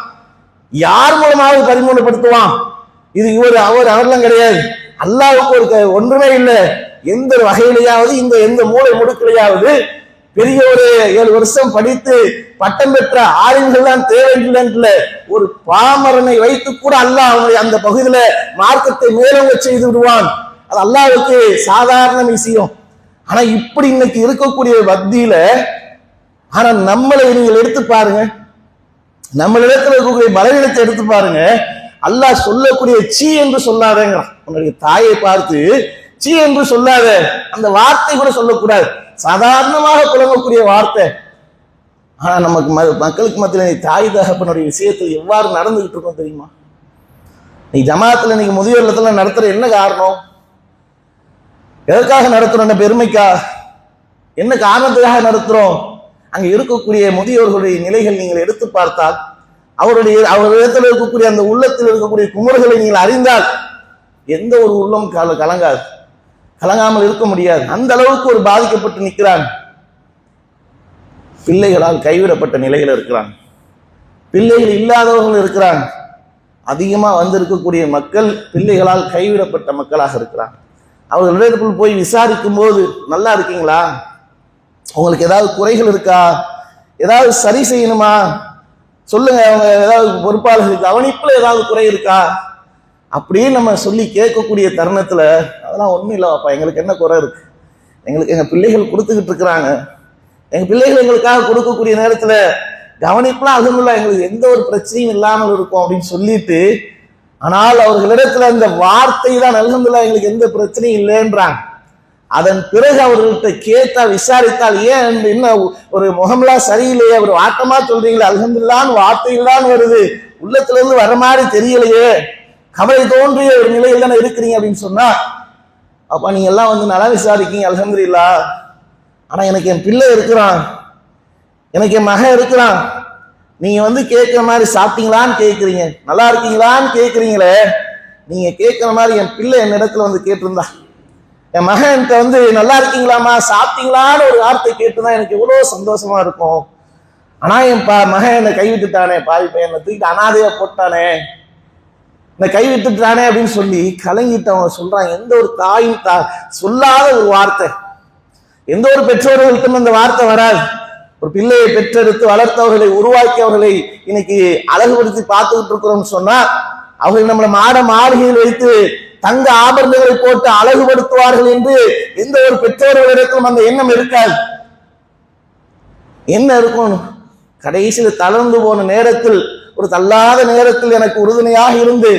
யார் மூலமாக பரிபூர்ணப்படுத்துவான்? இது அவர்லாம் கிடையாது. அல்லாஹ்வுக்கு ஒன்றுமே இல்லை. எந்த வகையிலேயாவது எந்த மூளை முடுக்கிலையாவது பெரிய ஒரு 7 வருஷம் படித்து பட்டம் பெற்ற ஆளுங்கள் தான் தேவையில்லை. ஒரு பாமரனை வைத்து கூட அல்லாஹ் அவனுடைய அந்த பகுதியில மார்க்கத்தை மேலோங்க செய்து விடுவான். அது அல்லாஹ்வுக்கு சாதாரண விஷயம். ஆனா இப்படி இன்னைக்கு இருக்கக்கூடிய மத்தியில, ஆனா நம்மளை நீங்கள் எடுத்து பாருங்க, நம்மளிடத்தில் இருக்கக்கூடிய பலவீனத்தை எடுத்து பாருங்க. அல்லாஹ் சொல்லக்கூடிய சீ என்று சொல்லாதேங்கிறான். உன்னுடைய தாயை பார்த்து சீ என்று சொல்லாத, அந்த வார்த்தை கூட சொல்லக்கூடாது, சாதாரணமாக புலங்கக்கூடிய வார்த்தை. ஆனா நமக்கு மக்களுக்கு மத்தியில் தாய் தகப்பனுடைய விஷயத்தில் எவ்வாறு நடந்துகிட்டு இருக்கோம் தெரியுமா? நீ ஜமாத்துல இன்னைக்கு முதியோர் இல்லத்துல நடத்துற என்ன காரணம்? எதற்காக நடத்துறோம்? பெருமைக்கா? என்ன காரணத்துக்காக நடத்துறோம்? அங்க இருக்கக்கூடிய முதியோர்களுடைய நிலைகள் நீங்கள் எடுத்து பார்த்தால், அவர்களிடத்தில் இருக்கக்கூடிய அந்த உள்ளத்தில் இருக்கக்கூடிய குமுறுகளை நீங்கள் அறிந்தால், எந்த ஒரு உள்ளம் கலங்காது, கலங்காமல் இருக்க முடியாது. அந்த அளவுக்கு ஒரு பாதிக்கப்பட்டு நிற்கிறான். பிள்ளைகளால் கைவிடப்பட்ட நிலையில் இருக்கிறான். பிள்ளைகள் இல்லாதவர்கள் இருக்கிறான். அதிகமா வந்திருக்கக்கூடிய மக்கள் பிள்ளைகளால் கைவிடப்பட்ட மக்களாக இருக்கிறான். அவர்களிடத்தில் போய் விசாரிக்கும் போது, நல்லா இருக்கீங்களா, உங்களுக்கு ஏதாவது குறைகள் இருக்கா, ஏதாவது சரி செய்யணுமா சொல்லுங்க, அவங்க ஏதாவது பொறுப்பாளர்கள் கவனிப்புல ஏதாவது குறை இருக்கா அப்படியே நம்ம சொல்லி கேட்கக்கூடிய தருணத்துல, அதெல்லாம் ஒண்ணும் இல்லைப்பா, எங்களுக்கு என்ன குறை இருக்கு, எங்களுக்கு எங்க பிள்ளைகள் கொடுத்துக்கிட்டு இருக்கிறாங்க, எங்க பிள்ளைகள் எங்களுக்காக கொடுக்கக்கூடிய நேரத்துல கவனிப்புலாம் அல்ஹம்துலில்லாஹ் எங்களுக்கு எந்த ஒரு பிரச்சனையும் இல்லாமல் இருக்கும் அப்படின்னு சொல்லிட்டு, ஆனால் அவர்களிடத்துல அந்த வார்த்தை தான் அல்ஹம்துலில்லாஹ் எங்களுக்கு எந்த பிரச்சனையும் இல்லைன்றாங்க. அதன் பிறகு அவர்கள்ட்ட கேட்டா விசாரித்தால், ஏன் என்ன ஒரு முகம்லாம் சரியில்லையே, ஒரு வாட்டமா சொல்றீங்களே, அல்ஹம்துலில்லாஹ்னு வார்த்தையில் தான் வருது, உள்ளத்துல இருந்து வர மாதிரி தெரியலையே, கவலை தோன்றிய ஒரு நிலையில் தானே இருக்கிறீங்க அப்படின்னு சொன்னா, அப்ப நீங்க எல்லாம் வந்து நல்லா விசாரிக்கீங்க அல்ஹம்துலில்லாஹ், ஆனா எனக்கு என் பிள்ளை இருக்கிறான், எனக்கு என் மகன் இருக்கிறான், நீங்க வந்து கேட்கிற மாதிரி சாப்பிட்டீங்களான்னு கேட்கறீங்க, நல்லா இருக்கீங்களான்னு கேட்கறீங்களே, நீங்க கேட்கிற மாதிரி என் பிள்ளை என் இடத்துல வந்து கேட்டிருந்தா, என் மகன் வந்து நல்லா இருக்கீங்களாமா சாப்பிட்டீங்களான்னு ஒரு வார்த்தை கேட்டுதான் எனக்கு எவ்வளவு சந்தோஷமா இருக்கும். ஆனா என் மகன் என்னை கைவிட்டுட்டானே, பாவி பையன் என்னை தூக்கிட்டு அனாதையா போட்டானே, என்னை கைவிட்டுட்டானே அப்படின்னு சொல்லி கலங்கிட்டு அவங்க சொல்றாங்க. எந்த ஒரு தாயும் சொல்லாத ஒரு வார்த்தை, எந்த ஒரு பெற்றோர்களுக்கும் அந்த வார்த்தை வராது. ஒரு பிள்ளையை பெற்றெடுத்து வளர்த்தவர்களை உருவாக்கியவர்களை இன்னைக்கு அழகுபடுத்தி பார்த்துக்கிட்டு இருக்கிறோம்னு சொன்னா, அவர்கள் நம்மளை மாட மாளிகையில் வைத்து தங்க ஆபரணங்களை போட்டு அழகுபடுத்துவார்கள் என்று எந்த ஒரு பெற்றோர்களிடத்திலும் அந்த எண்ணம் இருக்காது. என்ன இருக்கும்? கடைசியில் தளர்ந்து போன நேரத்தில், ஒரு தள்ளாத நேரத்தில் எனக்கு உறுதுணையாக இருந்து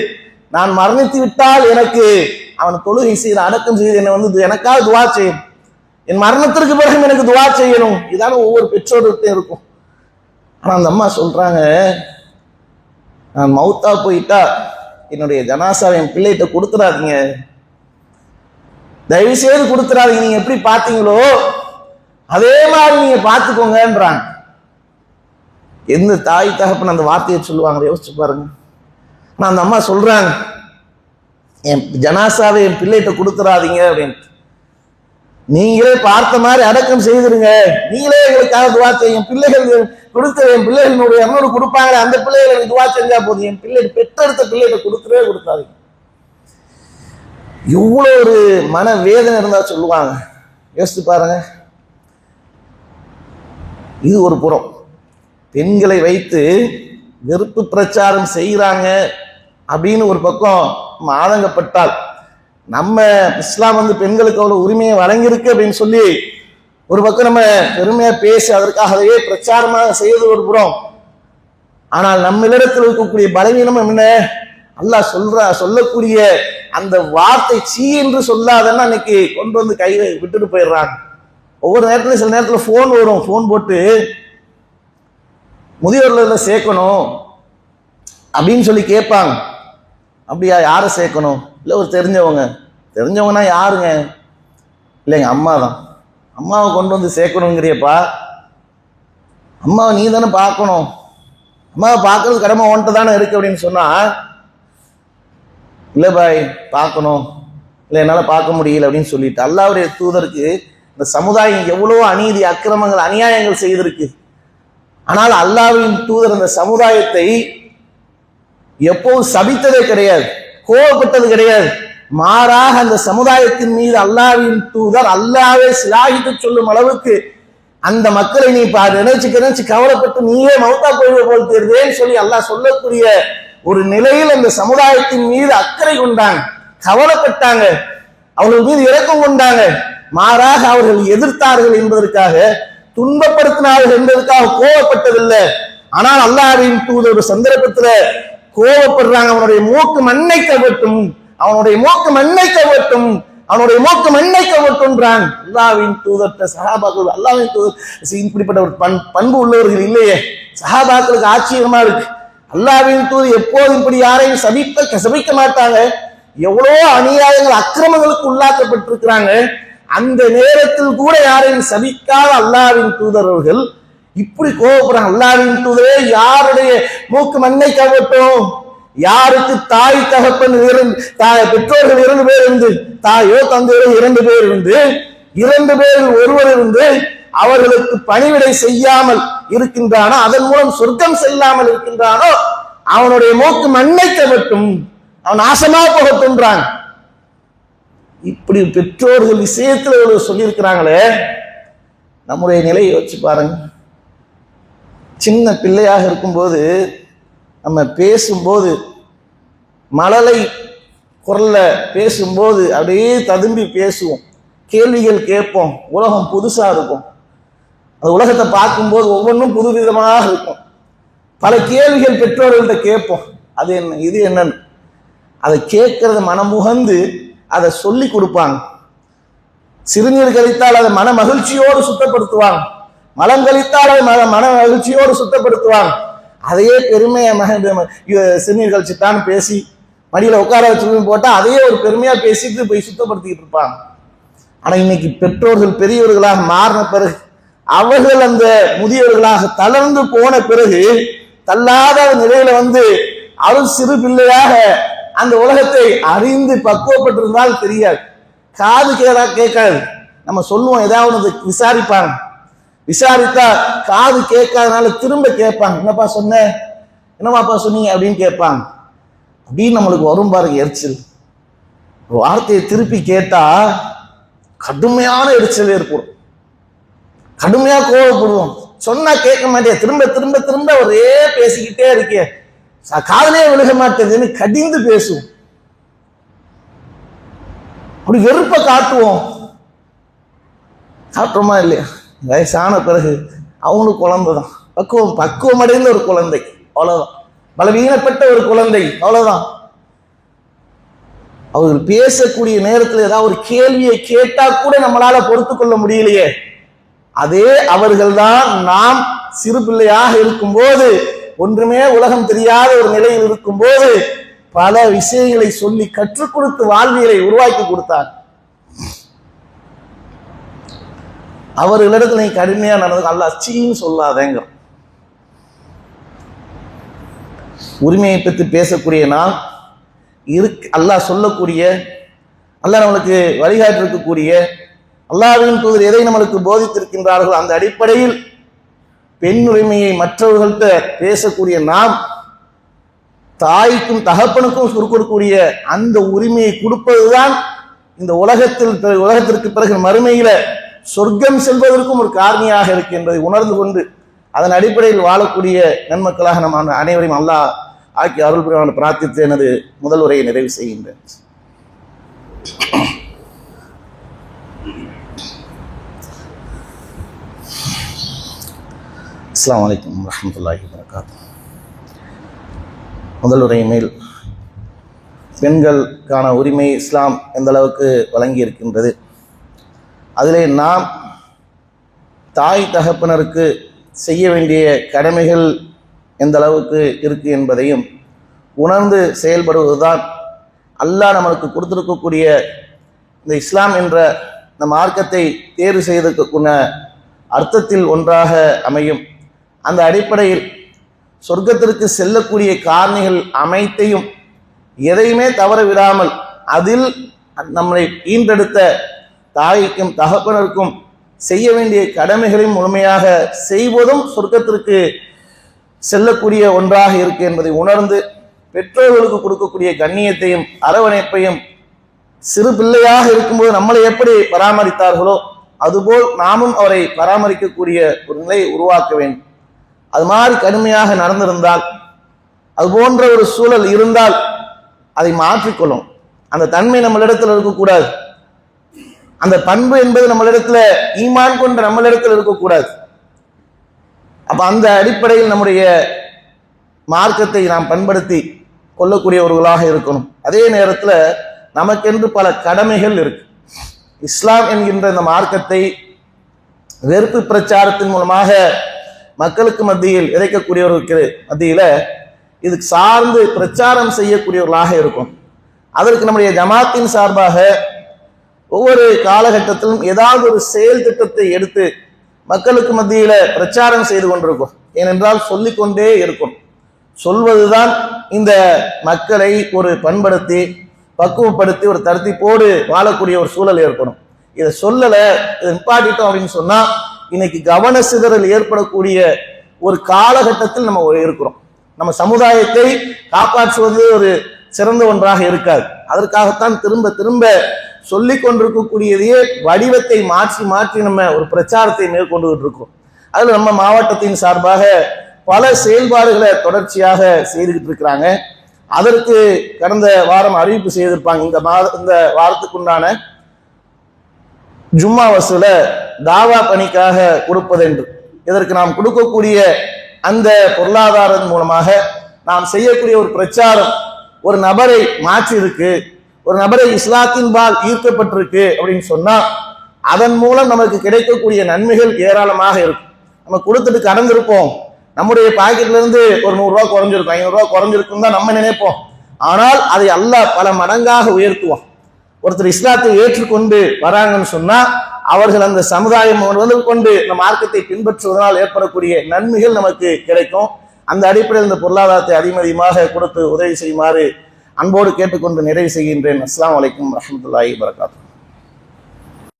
நான் மரணித்து விட்டால் எனக்கு அவன் தொழுகை செய்து அடக்கம் செய்து என்னை வந்து எனக்காக துவா செய்யும், என் மரணத்திற்கு பிறகு எனக்கு துவா செய்யணும், இதான ஒவ்வொரு பெற்றோர்கிட்டையும் இருக்கும். ஆனா அந்த அம்மா சொல்றாங்க, நான் மௌத்தா போயிட்டா என்னுடைய ஜனாசாவை என் பிள்ளைகிட்ட கொடுத்துடாதீங்க, தயவு செய்து கொடுத்துடாதீங்க, நீங்க எப்படி பார்த்தீங்களோ அதே மாதிரி நீங்க பார்த்துக்கோங்கன்றாங்க. எந்த தாய் தகப்பன் அந்த வார்த்தையை சொல்லுவாங்க யோசிச்சு பாருங்க. ஆனா அந்த அம்மா சொல்றாங்க, என் ஜனாசாவை என் பிள்ளைகிட்ட கொடுத்துடாதீங்க அப்படின்னு, நீங்களே பார்த்த மாதிரி அடக்கம் செய்திருங்க, நீங்களே எங்களுக்காக துவா செய்யும், பிள்ளைகள் கொடுத்து என் பிள்ளைகளுடைய அண்ணோடு கொடுப்பாங்க, அந்த பிள்ளைகளை எனக்கு துவா செஞ்சா போதும், என் பிள்ளை பெற்றெடுத்த பிள்ளைகிட்ட கொடுக்காதீங்க. இவ்வளவு ஒரு மன வேதனை இருந்தா சொல்லுவாங்க. யோசிச்சு பாருங்க. இது ஒரு புறம். பெண்களை வைத்து வெறுப்பு பிரச்சாரம் செய்யறாங்க அப்படின்னு ஒரு பக்கம் ஆதங்கப்பட்டால், நம்ம இஸ்லாம் வந்து பெண்களுக்கு அவ்வளவு உரிமையை வழங்கியிருக்கு அப்படின்னு சொல்லி ஒரு பக்கம் நம்ம பெருமையா பேசி அதற்காகவே பிரச்சாரமாக செய்வது ஒரு புறம். ஆனால் நம்மளிடத்தில் இருக்கக்கூடிய பலவீனம் என்ன? அல்லாஹ் சொல்லக்கூடிய அந்த வார்த்தை சீ என்று சொல்லாதன்னா இன்னைக்கு கொண்டு வந்து கையில விட்டுட்டு போயிடுறாங்க. ஒவ்வொரு நேரத்துல சில நேரத்துல போன் வரும், போன் போட்டு முதியோர்ல சேர்க்கணும் அப்படின்னு சொல்லி கேட்பாங்க. அப்படியா, யாரை சேர்க்கணும்? இல்லை ஒரு தெரிஞ்சவங்கன்னா யாருங்க? இல்லைங்க அம்மா தான். அம்மாவை கொண்டு வந்து சேர்க்கணுங்கிறியப்பா, அம்மாவை நீ தானே பார்க்கணும், அம்மாவை பார்க்கறது கடமை ஒன்ட்டு தானே இருக்கு அப்படின்னு சொன்னா, இல்லை பாய் பார்க்கணும், இல்லை என்னால் பார்க்க முடியல அப்படின்னு சொல்லிட்டு அல்லாஹ்வுடைய தூதருக்கு இந்த சமுதாயம் எவ்வளவோ அநீதி அக்கிரமங்கள் அநியாயங்கள் செய்திருக்கு. ஆனால் அல்லாஹ்வின் தூதர் அந்த சமுதாயத்தை எப்போதும் சபித்ததே கிடையாது, கோபப்பட்டது கிடையாது. மாறாக அந்த சமுதாயத்தின் மீது அல்லாஹ்வின் தூதர் அல்லாஹ்வை சிலாகித்து சொல்லும் அளவுக்கு அந்த மக்களை நீ நினைச்சு கவலைப்பட்டு நீயே மௌத்தா போய்வ போல் தெரியுதேன்னு சொல்லி அல்லாஹ் சொல்லக்கூடிய ஒரு நிலையில் அந்த சமுதாயத்தின் மீது அக்கறை கொண்டாங்க, கவலைப்பட்டாங்க, அவர்கள் மீது இரக்கம் கொண்டாங்க. மாறாக அவர்கள் எதிர்த்தார்கள் என்பதற்காக, துன்பப்படுத்தினார்கள் என்பதற்காக கோபப்பட்டதில்லை. ஆனால் அல்லாஹ்வின் தூதர் ஒரு சந்தர்ப்பத்துல கோபப்படுறாங்க. அவனுடைய மூக்கு மண்ணை கவட்டும், அவனுடைய மூக்கு மண்ணை கவட்டும், அவனுடைய மூக்கு மண்ணை கவட்டும்ன்றான். அல்லாஹ்வின் தூதர்ட்ட சஹாபாக்கள், அல்லாஹ்வின் தூதர் இப்படிப்பட்ட ஒரு பண்பு உள்ளவர்கள் இல்லையே. சஹாபாக்களுக்கு ஆச்சரியமா இருக்கு. அல்லாஹ்வின் தூதர் எப்போதும் இப்படி யாரையும் சபிக்க மாட்டாங்க. எவ்வளோ அநியாயங்கள் அக்கிரமங்களுக்கு உள்ளாக்கப்பட்டிருக்கிறாங்க. அந்த நேரத்தில் கூட யாரையும் சபிக்காத அல்லாஹ்வின் தூதர் அவர்கள் இப்படி கோபப்படுறாங்க. அல்லாஹ்வின் தூதரே, யாருடைய மூக்கு மண்ணை கவட்டும்? யாருக்கு தாய் தகப்பன் பெற்றோர்கள் 2 பேர் இருந்து, தாயோ தந்தையோ 2 பேர் இருந்து, 2 பேரில் ஒருவர் இருந்து அவர்களுக்கு பணிவிடை செய்யாமல் இருக்கின்றானோ, அதன் மூலம் சொர்க்கம் செல்லாமல் இருக்கின்றானோ, அவனுடைய மூக்கு மண்ணை கவட்டும், அவன் நாசமா போகட்டும்ன்றான். இப்படி பெற்றோர்கள் விஷயத்துல சொல்லியிருக்கிறாங்களே, நம்முடைய நிலையை வச்சு பாருங்க. சின்ன பிள்ளையாக இருக்கும்போது நம்ம பேசும்போது, மழலை குரல்ல பேசும்போது அப்படியே ததும்பி பேசுவோம், கேள்விகள் கேட்போம், உலகம் புதுசா இருக்கும். அந்த உலகத்தை பார்க்கும்போது ஒவ்வொன்றும் புதுவிதமாக இருக்கும். பல கேள்விகள் பெற்றோர்கள்ட்ட கேட்போம், அது என்ன இது என்னன்னு. அதை கேட்கறத மனமுகந்து அதை சொல்லி கொடுப்பாங்க. சிறுநீர் கழித்தால் அதை மன மகிழ்ச்சியோடு சுத்தப்படுத்துவாங்க, மலம் கழித்தால் அதை மன மகிழ்ச்சியோடு சுத்தப்படுத்துவாங்க. அதையே பெருமையா சிறுநீர் கழிச்சுட்டான்னு பேசி மடியில உட்கார வச்சு போட்டா அதையே ஒரு பெருமையா பேசிட்டு போய் சுத்தப்படுத்திக்கிட்டு இருப்பாங்க. ஆனா இன்னைக்கு பெற்றோர்கள் பெரியவர்களாக மாறின பிறகு, அவர்கள் அந்த முதியவர்களாக தளர்ந்து போன பிறகு, தள்ளாத நிலையில அவள் சிறு பிள்ளையாக அந்த உலகத்தை அறிந்து பக்குவப்பட்டிருந்தால் தெரியாது. காது கேட்காது. நம்ம சொல்லுவோம், ஏதாவது விசாரிப்பாங்க, விசாரித்தா காது கேட்காதனால திரும்ப கேட்பாங்க, என்னப்பா சொன்ன, என்னமாப்பா சொன்னீங்க அப்படின்னு கேட்பாங்க. அப்படின்னு நம்மளுக்கு வரும் பாருங்க எரிச்சல். ஒரு வார்த்தையை திருப்பி கேட்டா கடுமையான எரிச்சல் ஏற்படும், கடுமையா கோவப்படுவோம். சொன்னா கேட்க மாட்டேன், திரும்ப திரும்ப திரும்ப ஒரே பேசிக்கிட்டே இருக்கே, காதலே விழுக மாட்டேதுன்னு கடிந்து பேசுவோம். அப்படி வெறுப்பை காட்டுவோம். காட்டுறோமா இல்லையா? வயசான பிறகு அவங்களுக்கு குழந்தைதான், பக்குவம் அடைந்த ஒரு குழந்தை, அவ்வளவுதான். பலவீனப்பட்ட ஒரு குழந்தை, அவ்வளவுதான். அவர்கள் பேசக்கூடிய நேரத்தில் ஏதாவது ஒரு கேள்வியை கேட்டா கூட நம்மளால பொறுத்து கொள்ள முடியலையே. அதே அவர்கள்தான் நாம் சிறு பிள்ளையாக இருக்கும்போது, ஒன்றுமே உலகம் தெரியாத ஒரு நிலையில் இருக்கும்போது பல விஷயங்களை சொல்லி கற்றுக் கொடுத்து வாழ்வியலை உருவாக்கி கொடுத்தார். அவர்களிடத்துல நீ கடுமையா நடந்து அல்லாஹ் சீன்னு சொல்லாதேங்க. உரிமையை பற்றி பேசக்கூடிய நாம் அல்லாஹ் சொல்லக்கூடிய, அல்லாஹ் நம்மளுக்கு வழிகாட்டிருக்கக்கூடிய, அல்லாஹ்வின் தூதர் எதை நம்மளுக்கு போதித்திருக்கின்றார்கள் அந்த அடிப்படையில் பெண் உரிமையை மற்றவர்கள்ட்ட பேசக்கூடிய நாம், தாய்க்கும் தகப்பனுக்கும் கொடுக்கக்கூடிய அந்த உரிமையை கொடுப்பதுதான் இந்த உலகத்திற்கு பிறகு மறுமையில சொர்க்கம் செல்வதற்கும் ஒரு காரணியாக இருக்கு என்பதை உணர்ந்து கொண்டு அதன் அடிப்படையில் வாழக்கூடிய நன்மக்களாக நம்ம அனைவரையும் அல்லாஹ் ஆக்கி அருள் புரிவான பிரார்த்தித்து எனது முதல் உரையை நிறைவு செய்கின்றேன். அஸ்ஸலாமு அலைக்கும் வரஹ்மத்துல்லாஹி வபரகாத்துஹு. முதல் உரை மேல் பெண்களுக்கான உரிமை இஸ்லாம் எந்த அளவுக்கு வழங்கி இருக்கின்றது, அதிலே நாம் தாய் தகப்பனருக்கு செய்ய வேண்டிய கடமைகள் எந்த அளவுக்கு இருக்கு என்பதையும் உணர்ந்து செயல்படுவதுதான் அல்லாஹ் நம்மளுக்கு கொடுத்திருக்கக்கூடிய இந்த இஸ்லாம் என்ற இந்த மார்க்கத்தை தேர்வு செய்திருக்கக்கூடிய அர்த்தத்தில் ஒன்றாக அமையும். அந்த அடிப்படையில் சொர்க்கத்திற்கு செல்லக்கூடிய காரணிகள் அனைத்தையும் எதையுமே தவற விடாமல் அதில் நம்மை ஈன்றெடுத்த தாய்க்கும் தகப்பனருக்கும் செய்ய வேண்டிய கடமைகளையும் முழுமையாக செய்வதும் சொர்க்கத்திற்கு செல்லக்கூடிய ஒன்றாக இருக்கு என்பதை உணர்ந்து பெற்றோர்களுக்கு கொடுக்கக்கூடிய கண்ணியத்தையும் அரவணைப்பையும், சிறு பிள்ளையாக இருக்கும்போது நம்மளை எப்படி பராமரித்தார்களோ அதுபோல் நாமும் அவரை பராமரிக்கக்கூடிய ஒரு நிலையை உருவாக்க வேண்டும். அது மாதிரி கடுமையாக நடந்திருந்தால், அது போன்ற ஒரு சூழல் இருந்தால் அதை மாற்றிக்கொள்ளும். அந்த தன்மை நம்மளிடத்தில் இருக்கக்கூடாது. அந்த பண்பு என்பது நம்மளிடத்துல ஈமான் கொண்ட நம்மளிடத்தில் இருக்கக்கூடாது. அப்ப அந்த அடிப்படையில் நம்முடைய மார்க்கத்தை நாம் பண்படுத்தி கொள்ளக்கூடியவர்களாக இருக்கணும். அதே நேரத்தில் நமக்கென்று பல கடமைகள் இருக்கு. இஸ்லாம் என்கின்ற இந்த மார்க்கத்தை வெறுப்பு பிரச்சாரத்தின் மூலமாக மக்களுக்கு மத்தியில் இறைக்கக்கூடியவர்களுக்கு மத்தியில இது சார்ந்து பிரச்சாரம் செய்யக்கூடியவர்களாக இருக்கும். அதற்கு நம்முடைய ஜமாத்தின் சார்பாக ஒவ்வொரு காலகட்டத்திலும் ஏதாவது ஒரு செயல் திட்டத்தை எடுத்து மக்களுக்கு மத்தியில பிரச்சாரம் செய்து கொண்டிருக்கும். ஏனென்றால் சொல்லிக்கொண்டே இருக்கும். சொல்வதுதான் இந்த மக்களை ஒரு பண்படுத்தி பக்குவப்படுத்தி ஒரு தர்த்திப்போடு வாழக்கூடிய ஒரு சூழல் ஏற்படும். இதை சொல்லலை, இதை நிப்பாட்டிட்டோம் அப்படின்னு சொன்னா இன்னைக்கு கவன சிதறல் ஏற்படக்கூடிய ஒரு காலகட்டத்தில் நம்ம இருக்கிறோம். நம்ம சமுதாயத்தை காப்பாற்றுவது ஒரு சிறந்த ஒன்றாக இருக்காது. அதற்காகத்தான் திரும்ப திரும்ப சொல்லிக் கொண்டிருக்கக்கூடியதையே வடிவத்தை மாற்றி மாற்றி நம்ம ஒரு பிரச்சாரத்தை மேற்கொண்டுகிட்டு இருக்கோம். அதுல நம்ம மாவட்டத்தின் சார்பாக பல செயல்பாடுகளை தொடர்ச்சியாக செய்துகிட்டு இருக்கிறாங்க. அதற்கு கடந்த வாரம் அறிவிப்பு செய்திருப்பாங்க. இந்த வாரத்துக்குண்டான ஜும்மா வசூல தாவா பணிக்காக கொடுப்பதென்று. இதற்கு நாம் கொடுக்கக்கூடிய அந்த பொருளாதாரம் மூலமாக நாம் செய்யக்கூடிய ஒரு பிரச்சாரம் ஒரு நபரை மாற்றி இருக்கு, ஒரு நபரை இஸ்லாத்தின் பால் ஈர்க்கப்பட்டிருக்கு அப்படின்னு சொன்னா அதன் மூலம் நமக்கு கிடைக்கக்கூடிய நன்மைகள் ஏராளமாக இருக்கும். நம்ம கொடுத்துட்டு கடந்திருப்போம், நம்முடைய பாக்கெட்ல இருந்து ஒரு 100 ரூபாய் குறைஞ்சிருக்கும், 500 ரூபாய் குறைஞ்சிருக்கும் தான் நம்ம நினைப்போம். ஆனால் அதை அல்லாஹ் பல மடங்காக உயர்த்துவான். ஒருத்தர் இஸ்லாத்தை ஏற்றுக்கொண்டு வராங்கன்னு சொன்னா அவர்கள் அந்த சமுதாயம் கொண்டு இந்த மார்க்கத்தை பின்பற்றுவதனால் ஏற்படக்கூடிய நன்மைகள் நமக்கு கிடைக்கும். அந்த அடிப்படையில் இந்த பொருளாதாரத்தை அதிகமாக கொடுத்து உதவி செய்யுமாறு அன்போடு கேட்டுக்கொண்டு நிறைவு செய்கின்றேன். அஸ்ஸலாமு அலைக்கும் வரஹ்மத்துல்லாஹி வபரகாத்துஹு.